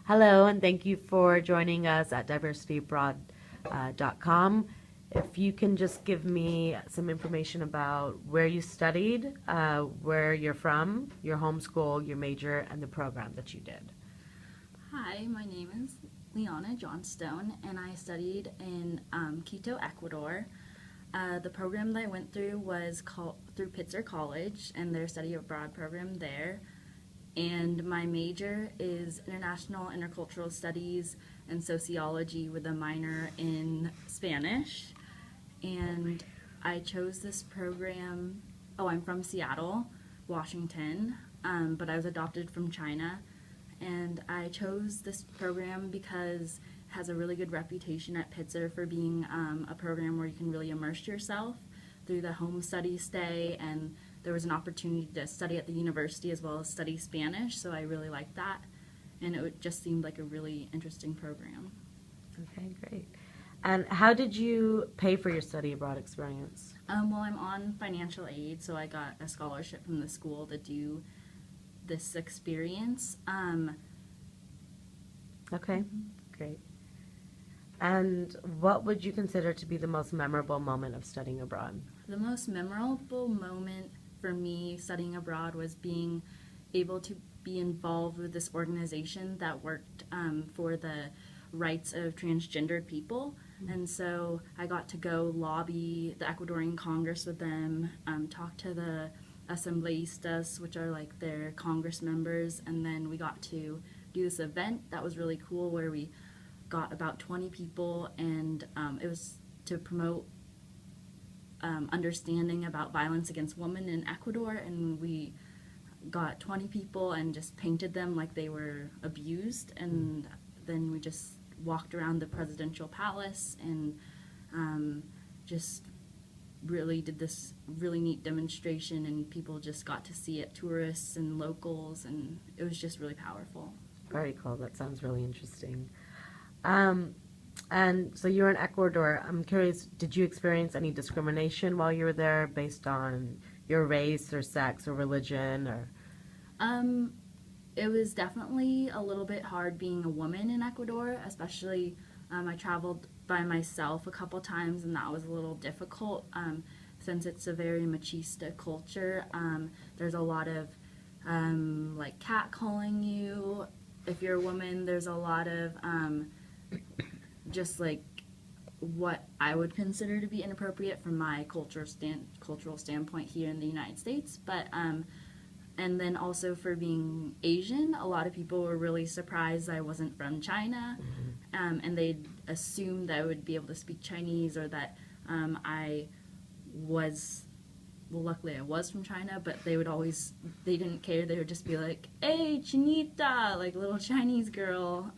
Hello, and thank you for joining us at diversityabroad.com. If you can just give me some information about where you studied, where you're from, your home school, your major, and the program that you did. Hi, my name is Leonna Johnstone, and I studied in Quito, Ecuador. The program that I went through was through Pitzer College and their study abroad program there. And my major is International Intercultural Studies and Sociology with a minor in Spanish. And I chose this program. I'm from Seattle, Washington, but I was adopted from China. And I chose this program because it has a really good reputation at Pitzer for being a program where you can really immerse yourself through the home study stay, and there was an opportunity to study at the university as well as study Spanish, so I really liked that, and it just seemed like a really interesting program. Okay, great. And how did you pay for your study abroad experience? Well, I'm on financial aid, so I got a scholarship from the school to do this experience. Okay, great. And what would you consider to be the most memorable moment of studying abroad? The most memorable moment for me studying abroad was being able to be involved with this organization that worked for the rights of transgendered people. And so I got to go lobby the Ecuadorian Congress with them, talk to the asambleístas, which are like their Congress members, and then we got to do this event that was really cool where we got about 20 people, and it was to promote understanding about violence against women in Ecuador, and we got 20 people and just painted them like they were abused, and then we just walked around the presidential palace and just really did this really neat demonstration, and people just got to see it, tourists and locals, and it was just really powerful. Very cool. That sounds really interesting. And so you're in Ecuador. I'm curious, did you experience any discrimination while you were there based on your race or sex or religion or? It was definitely a little bit hard being a woman in Ecuador, especially I traveled by myself a couple times, and that was a little difficult since it's a very machista culture. There's a lot of like catcalling you if you're a woman. There's a lot of just like what I would consider to be inappropriate from my cultural standpoint here in the United States. But and then also for being Asian, a lot of people were really surprised I wasn't from China, and they'd assumed that I would be able to speak Chinese, or that I was, well, luckily I was from China, but they didn't care. They would just be like, hey, Chinita, like little Chinese girl.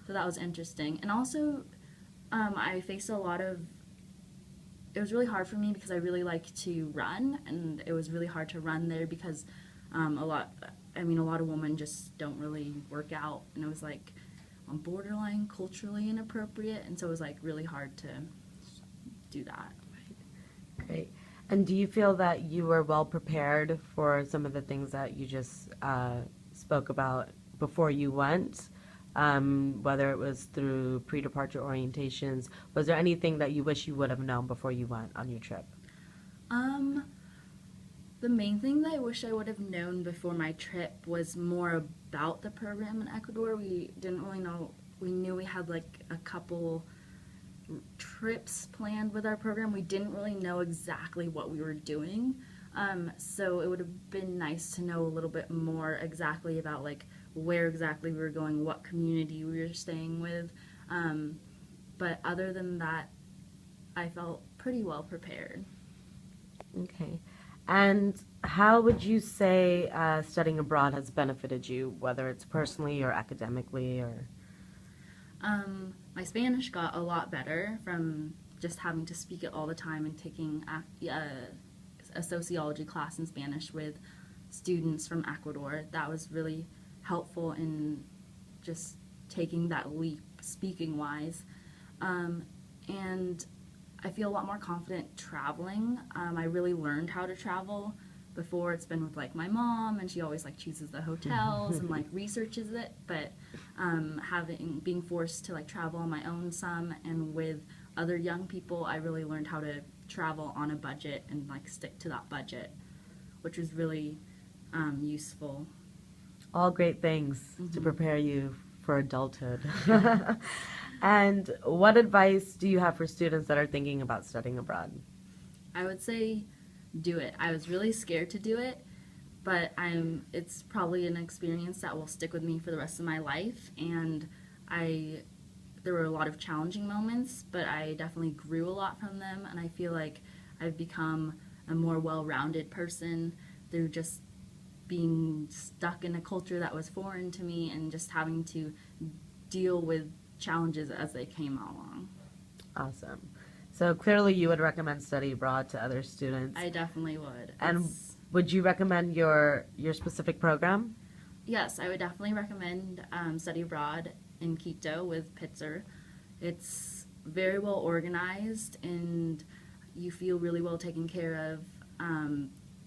So that was interesting. And also, I faced it was really hard for me because I really like to run, and it was really hard to run there because a lot of women just don't really work out, and it was like on borderline culturally inappropriate, and so it was like really hard to do that. Great. And do you feel that you were well prepared for some of the things that you just spoke about before you went? Whether it was through pre-departure orientations, was there anything that you wish you would have known before you went on your trip? The main thing that I wish I would have known before my trip was more about the program in Ecuador. We didn't really know. We knew we had like a couple trips planned with our program. We didn't really know exactly what we were doing. So it would have been nice to know a little bit more exactly about like where exactly we were going, what community we were staying with. But other than that, I felt pretty well prepared. Okay. And how would you say studying abroad has benefited you, whether it's personally or academically or? My Spanish got a lot better from just having to speak it all the time and taking a sociology class in Spanish with students from Ecuador. That was really helpful in just taking that leap speaking wise. And I feel a lot more confident traveling. I really learned how to travel Before it's been with like my mom, and she always like chooses the hotels and like researches it. But being forced to like travel on my own some and with other young people, I really learned how to travel on a budget and like stick to that budget, which was really useful. All great things to prepare you for adulthood. And what advice do you have for students that are thinking about studying abroad? I would say do it. I was really scared to do it, but it's probably an experience that will stick with me for the rest of my life. And there were a lot of challenging moments, but I definitely grew a lot from them, and I feel like I've become a more well-rounded person through just being stuck in a culture that was foreign to me and just having to deal with challenges as they came along. Awesome. So clearly you would recommend study abroad to other students. I definitely would. And would you recommend your specific program? Yes, I would definitely recommend study abroad in Quito with Pitzer. It's very well organized and you feel really well taken care of.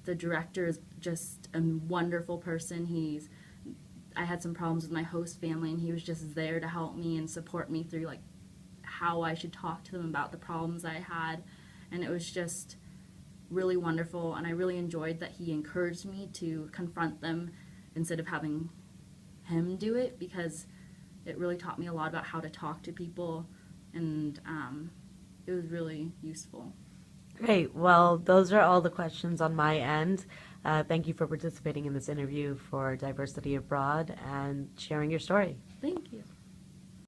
The director is just a wonderful person. I had some problems with my host family, and he was just there to help me and support me through like how I should talk to them about the problems I had, and it was just really wonderful. And I really enjoyed that he encouraged me to confront them instead of having him do it, because it really taught me a lot about how to talk to people, and it was really useful. Great. Well, those are all the questions on my end. Thank you for participating in this interview for Diversity Abroad and sharing your story. Thank you.